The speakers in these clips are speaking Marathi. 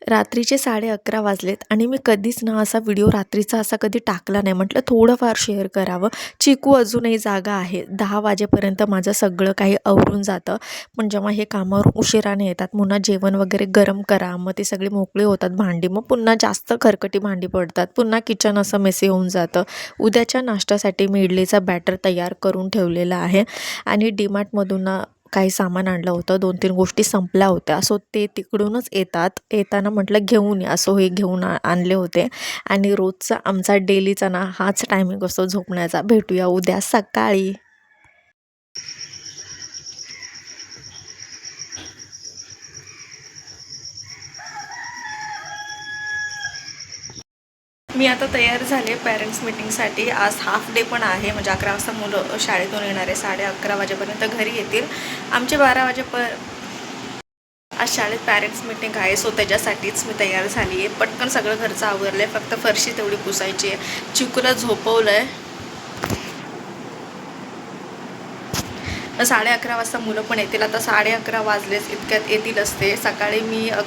रात्रीचे 11:30 वाजलेत आणि मी कधीच ना असा व्हिडिओ रात्रीचा असा कधी टाकला नाही. म्हटलं थोडंफार शेअर करावं. चिकू अजूनही जागा आहे. 10 वाजेपर्यंत माझं सगळं काही आवरून जातं. पण जेव्हा हे कामावरून उशिराने येतात, पुन्हा जेवण वगैरे गरम करा, मग ती सगळी मोकळी होतात भांडी. मग पुन्हा जास्त खरकटी भांडी पडतात. पुन्हा किचन असं मेसी होऊन जातं. उद्याच्या नाश्त्यासाठी मी इडलीचा बॅटर तयार करून ठेवलेला आहे आणि डीमार्टमधून ना काही सामान आणलं होतं. 2-3 गोष्टी संपल्या होत्या. सो ते तिकडूनच येताना म्हटलं घेऊन या. सो हे घेऊन आणले होते आणि रोजचा आमचा डेलीचा ना हाच टायमिंग असतो झोपण्याचा. भेटूया उद्या सकाळी. मी आता तयार झाले पॅरेंट्स मीटिंगसाठी. आज हाफ डे पण आहे, म्हणजे 11 वाजता मुलं शाळेतून येणार आहे. 11:30 वाजेपर्यंत घरी येतील. आमचे 12 आज शाळेत पॅरेंट्स मीटिंग आहे. सो त्याच्यासाठीच मी तयार झाली आहे. पटकन सगळं घरचं आवरलं आहे. फक्त फरशी तेवढी पुसायची आहे. चिकूला झोपवलं आहे. 11:30 वाजता मुलं पण येतील. आता 11:30 वाजलेच, इतक्यात येतील असते. सकाळी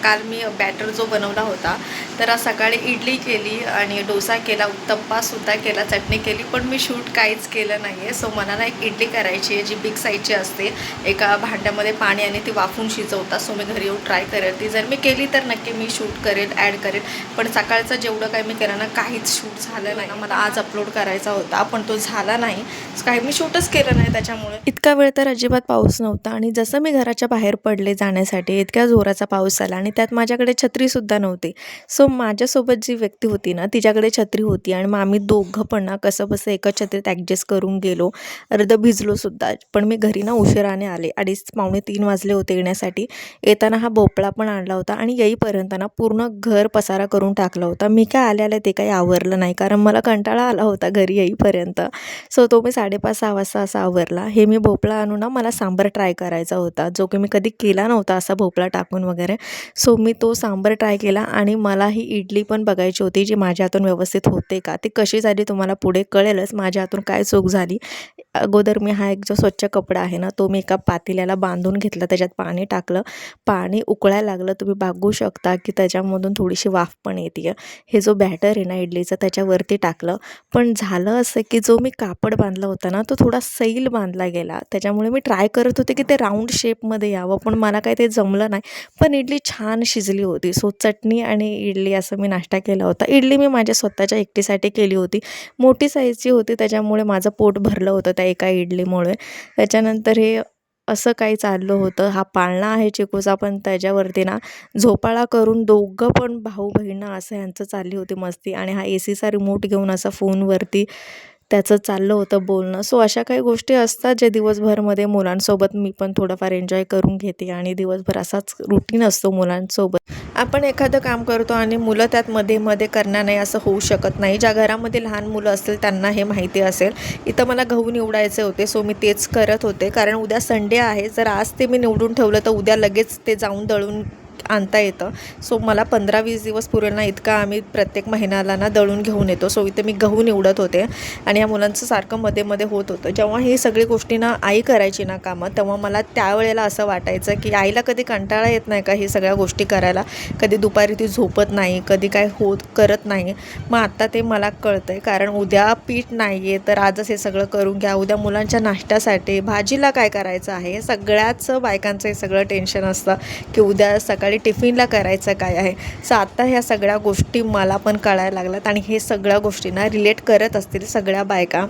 काल मी बॅटर जो बनवला होता, तर आज सकाळी इडली केली आणि डोसा केला, उत्तप्पासुद्धा केला, चटणी केली. पण मी शूट काहीच केलं नाही आहे. सो मला ना एक इडली करायची आहे जी बिग साईजची असते. एका भांड्यामध्ये पाणी आणि ती वाफून शिजवतात. सो मी घरी येऊन ट्राय करेल. ती जर मी केली तर नक्की मी शूट करेल, ॲड करेल. पण सकाळचं जेवढं काही मी केलं ना, काहीच शूट झालं नाही. मला आज अपलोड करायचा होता पण तो झाला नाही. काही मी शूटच केलं नाही त्याच्यामुळे. इतका वेळ तर अजिबात पाऊस नव्हता आणि जसं मी घराच्या बाहेर पडले जाण्यासाठी, इतक्या जोराचा पाऊस आला आणि त्यात माझ्याकडे छत्रीसुद्धा नव्हती. सो माझ्यासोबत जी व्यक्ती होती ना, तिच्याकडे छत्री होती आणि मग आम्ही दोघं पण ना कसंबसं एकाच छत्रीत ॲडजस्ट करून गेलो. अर्धं भिजलोसुद्धा. पण मी घरी ना उशिराने आले. 2:30-3 वाजले होते येण्यासाठी. येताना हा भोपळा पण आणला होता आणि येईपर्यंत ना पूर्ण घर पसारा करून टाकला होता. मी काय आले ते काही आवरलं नाही, कारण मला कंटाळा आला होता घरी येईपर्यंत. सो तो मी 5:30-6 वाजता असा आवरला. हे मी भोपळा आणून ना मला सांबार ट्राय करायचा होता, जो की मी कधी केला नव्हता असा भोपळा टाकून वगैरे. सो मी तो सांबार ट्राय केला आणि मला ही इडली पण बघायची होती जी माझ्या हातून व्यवस्थित होते का. ती कशी झाली तुम्हाला पुढे कळेलच माझ्या हातून काय चूक झाली. अगोदर मी हा एक जो स्वच्छ कपडा आहे ना, तो मी एका पातेल्याला बांधून घेतला. त्याच्यात पाणी टाकलं. पाणी उकळायला लागलं. तुम्ही बघू शकता की त्याच्यामधून थोडीशी वाफ पण येते. हे जो बॅटर आहे ना इडलीचा, त्याच्यावरती टाकलं. पण झालं असं की जो मी कापड बांधला होता ना, तो थोडा सैल बांधला गेला. त्याच्यामुळे मी ट्राय करत होते की ते राऊंड शेपमध्ये यावं, पण मला काही ते जमलं नाही. पण इडली छान शिजली होती. सो चटणी आणि इडली असं मी नाश्ता केला होता. इडली मी माझ्या स्वतःच्या एकटीसाठी केली होती. मोठी साईजची होती, त्याच्यामुळे माझं पोट भरलं होतं त्या एका इडलीमुळे. त्याच्यानंतर हे असं काही चाललं होतं. हा पाळणा आहे चिकूचा, पण त्याच्यावरती ना झोपाळा करून दोघं पण भाऊ बहिणं असं यांचं चालली होती मस्ती. आणि हा एसीचा रिमोट घेऊन असा फोनवरती त्याचं चाललं होतं बोलणं. सो अशा काही गोष्टी असतात जे दिवसभरमध्ये मुलांसोबत मी पण थोडंफार एन्जॉय करून घेते आणि दिवसभर असाच रुटीन असतो मुलांसोबत. आपण एखादं काम करतो आणि मुलं त्यात मध्ये करणार नाही असं होऊ शकत नाही. ज्या घरामध्ये लहान मुलं असतील त्यांना हे माहिती असेल. इथं मला गहू निवडायचे होते, सो मी तेच करत होते, कारण उद्या संडे आहे. जर आज ते मी निवडून ठेवलं तर उद्या लगेच ते जाऊन दळून आणता येतं. सो मला 15-20 दिवस पुरेल ना इतका आम्ही प्रत्येक महिन्याला ना दळून घेऊन येतो. सो इथे मी गहू निवडत होते आणि या मुलांचं सारखं मध्ये होत होतं. जेव्हा ही सगळी गोष्टी ना आई करायची ना कामं, तेव्हा मला त्यावेळेला असं वाटायचं की आईला कधी कंटाळा येत नाही का ही सगळ्या गोष्टी करायला. कधी दुपारी ती झोपत नाही, कधी काय करत नाही. मग आत्ता ते मला कळतं आहे, कारण उद्या पीठ नाही आहे तर आजच हे सगळं करून घ्या. उद्या मुलांच्या नाश्त्यासाठी भाजीला काय करायचं आहे, हे सगळ्याच बायकांचं हे सगळं टेन्शन असतं की उद्या सकाळी टिफिनला करायचं काय आहे. सो आता ह्या सगळ्या गोष्टी मला पण कळायला लागल्यात आणि हे सगळ्या गोष्टींना रिलेट करत असतील सगळ्या बायका.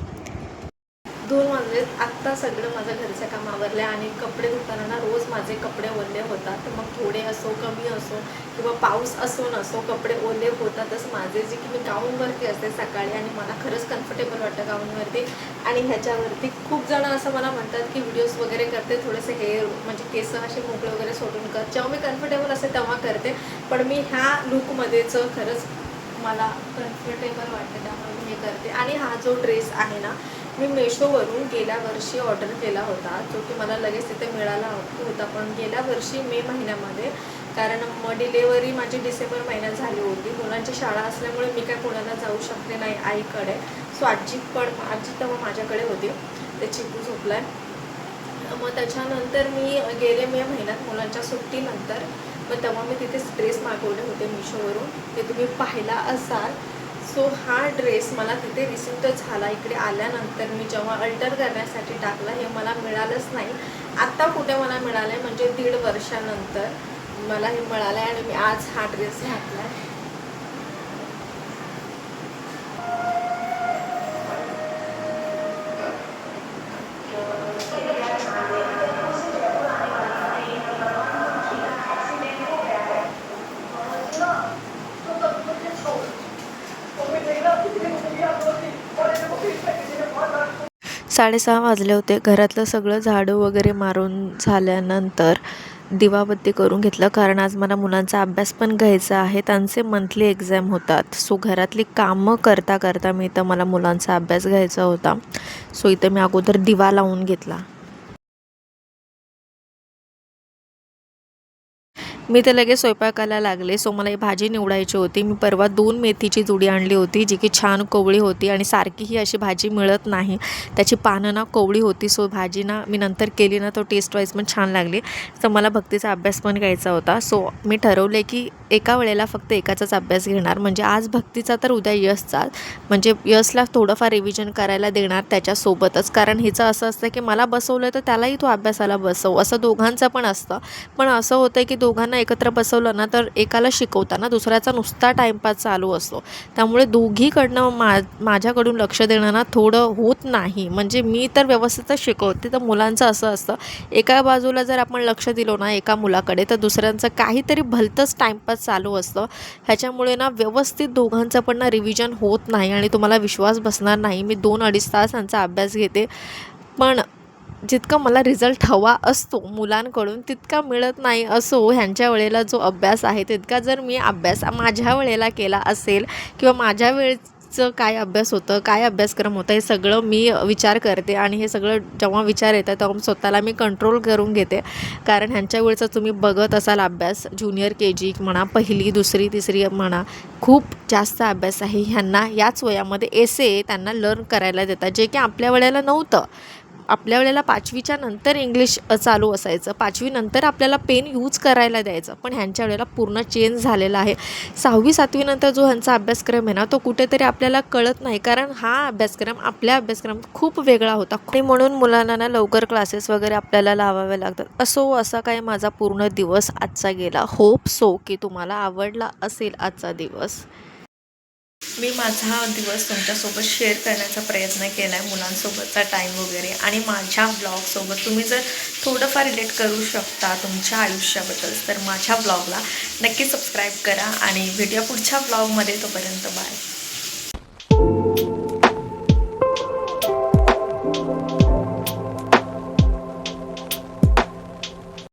2 वाजलेत. आत्ता सगळं माझं घरचं काम आवरलं आणि कपडे धुताना ना रोज माझे कपडे ओले होतात. तर मग थोडे असो कमी असो किंवा पाऊस असो नसो कपडे ओले होतातच माझे, जे की मी गाऊनवरती असते सकाळी आणि मला खरंच कम्फर्टेबल वाटतं गाऊनवरती. आणि ह्याच्यावरती खूप जण असं मला म्हणतात की व्हिडिओज वगैरे करते थोडेसे हेअर म्हणजे केस असे मोकळे वगैरे सोडून कर. जेव्हा मी कम्फर्टेबल असते तेव्हा करते, पण मी ह्या लुकमध्येच खरंच मला कम्फर्टेबल वाटते त्यामुळे मी हे करते. आणि हा जो ड्रेस आहे ना, मी मेशोवरून गेल्या वर्षी ऑर्डर केला होता, जो की मला लगेच तिथे मिळाला होता. पण गेल्या वर्षी मे महिन्यामध्ये, कारण मग डिलेवरी माझी डिसेंबर महिन्यात झाली होती. मुलांची शाळा असल्यामुळे मी काय पुण्याला जाऊ शकले नाही आईकडे. सो आजी तेव्हा माझ्याकडे होती. ते चिकू झोपला आहे. मग त्याच्यानंतर मी गेले मे महिन्यात मुलांच्या सुट्टीनंतर पण तेव्हा मी तिथे ड्रेस मागवले होते मिशोवरून, ते तुम्ही पाहिला असाल. सो हा ड्रेस मला तिथे रिसीव्ह झाला. इकडे आल्यानंतर मी जेव्हा अल्टर करण्यासाठी टाकला, हे मला मिळालंच नाही. आत्ता कुठे मला मिळालं आहे, म्हणजे 1.5 वर्षानंतर मला हे मिळालं आहे आणि मी आज हा ड्रेस घातला आहे. 6:30 वाजले होते. घरातलं सगळं झाडू वगैरे मारून झाल्यानंतर दिवाबत्ती करून घेतलं, कारण आज मला मुलांचा अभ्यास पण घ्यायचा आहे. त्यांचे मंथली एक्झाम होतात. सो घरातली कामं करता करता मी इथं मला मुलांचा अभ्यास घ्यायचा होता. सो इथं मी अगोदर दिवा लावून घेतला. मी तर लगेच स्वयंपाकाला लागले. सो मला ही भाजी निवडायची होती. मी परवा 2 मेथीची जुडी आणली होती, जी की छान कोवळी होती आणि सारखी ही अशी भाजी मिळत नाही. त्याची पानं ना कोवळी होती. सो भाजी ना मी नंतर केली ना, तो टेस्ट वाईज पण छान लागली. तर मला भक्तीचा अभ्यास पण घ्यायचा होता. सो मी ठरवले की एका वेळेला फक्त एकाचाच अभ्यास घेणार. म्हणजे आज भक्तीचा तर उद्या यशचा. म्हणजे यशला थोडंफार रिव्हिजन करायला देणार त्याच्यासोबतच. कारण हिचं असं असतं की मला बसवलं तर त्यालाही तू अभ्यासाला बसव, असं दोघांचं पण असतं. पण असं होतं की दोघांना एकत्र बसवलं ना, तर एकाला शिकवताना दुसऱ्याचा नुसता टाईमपास चालू असतो. त्यामुळे दोघीकडनं माझ्याकडून लक्ष देणं ना थोडं होत नाही. म्हणजे मी तर व्यवस्थितच शिकवते, तर मुलांचं असं असतं एका बाजूला जर आपण लक्ष दिलो ना एका मुलाकडे, तर दुसऱ्यांचं काहीतरी भलतंच टाईमपास चालू असतं. ह्याच्यामुळे ना व्यवस्थित दोघांचं पण ना रिव्हिजन होत नाही आणि तुम्हाला विश्वास बसणार नाही, मी 2-2.5 तास त्यांचा अभ्यास घेते, पण जितका मला रिझल्ट हवा असतो मुलांकडून तितका मिळत नाही. असो, ह्यांच्या वेळेला जो अभ्यास आहे तितका जर मी अभ्यास माझ्या वेळेला केला असेल किंवा माझ्या वेळचं काय अभ्यास होतं, काय अभ्यासक्रम होता, हे सगळं मी विचार करते आणि हे सगळं जेव्हा विचार येतात तेव्हा स्वतःला मी कंट्रोल करून घेते. कारण ह्यांच्या वेळचं तुम्ही बघत असाल अभ्यास, ज्युनियर KG म्हणा, 1ली 2री 3री म्हणा, खूप जास्त अभ्यास आहे. ह्यांना याच वयामध्ये एसे त्यांना लर्न करायला देतात, जे की आपल्या वेळेला नव्हतं. आपल्या वेळेला 5वीच्या नंतर इंग्लिश चालू असायचं, 5वी नंतर आपल्याला पेन यूज करायला द्यायचं. पण ह्यांच्या वेळेला पूर्ण चेंज झालेला आहे. 6वी-7वी नंतर जो ह्यांचा अभ्यासक्रम आहे ना, तो कुठेतरी आपल्याला कळत नाही, कारण हा अभ्यासक्रम आपल्या अभ्यासक्रम खूप वेगळा होता. आणि म्हणून मुलांना ना लवकर क्लासेस वगैरे आपल्याला लावावे लागतात. असो, असा काही माझा पूर्ण दिवस आजचा गेला. होप सो की तुम्हाला आवडला असेल आजचा दिवस. मी माझा दिवस तुमच्यासोबत शेअर करण्याचा प्रयत्न केला आहे, मुलांसोबतचा टाईम वगैरे, आणि माझ्या ब्लॉगसोबत तुम्ही जर थोडंफार रिलेट करू शकता तुमच्या आयुष्याबद्दल, तर माझ्या ब्लॉगला नक्की सबस्क्राईब करा आणि भेटूया पुढच्या ब्लॉगमध्ये. तोपर्यंत बाय.